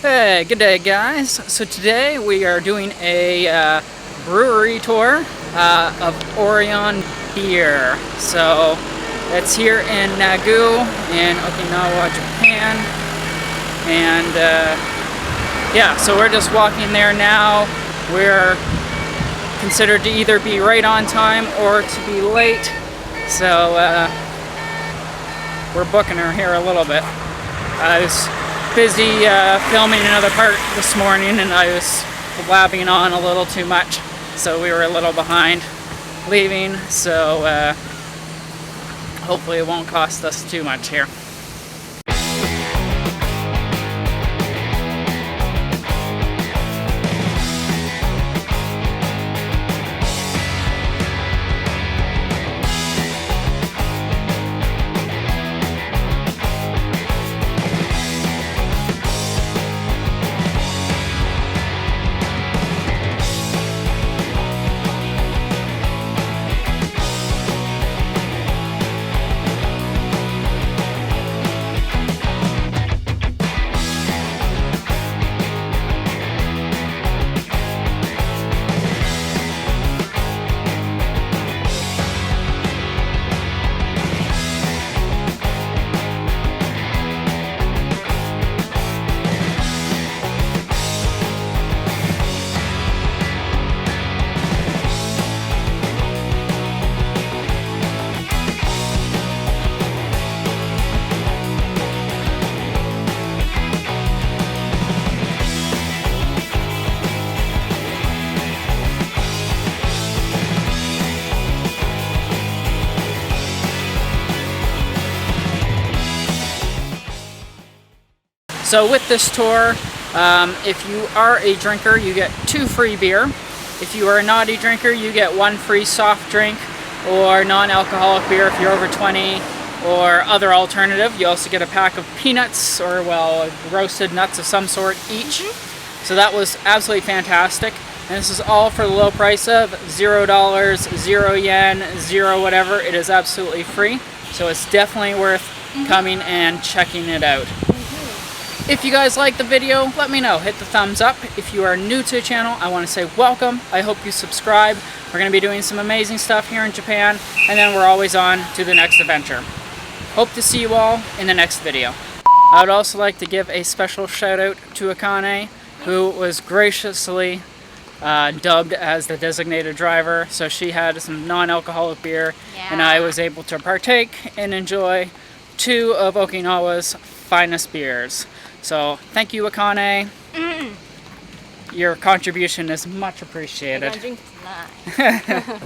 Hey, good day guys. So today we are doing a brewery tour of Orion Beer. So it's here in Nagu in Okinawa, Japan. And yeah, so we're just walking there now. We're considered to either be right on time or to be late. So we're booking her here a little bit. I was busy filming another part this morning and I was blabbing on a little too much, so we were a little behind leaving, so hopefully it won't cost us too much here. So with this tour, if you are a drinker, you get 2 free beer. If you are a naughty drinker, you get 1 free soft drink or non-alcoholic beer if you're over 20, or other alternative. You also get a pack of peanuts or, well, roasted nuts of some sort each. So that was absolutely fantastic. And this is all for the low price of $0, 0 yen, 0 whatever. It is absolutely free. So it's definitely worth coming and checking it out. If you guys like the video, let me know. Hit the thumbs up. If you are new to the channel, I want to say welcome. I hope you subscribe. We're going to be doing some amazing stuff here in Japan, and then we're always on to the next adventure. Hope to see you all in the next video. I would also like to give a special shout out to Akane, who was graciously dubbed as the designated driver. So she had some non-alcoholic beer, and I was able to partake and enjoy 2 of Okinawa's finest beers. So thank you, Akane. Your contribution is much appreciated. I can drink tonight.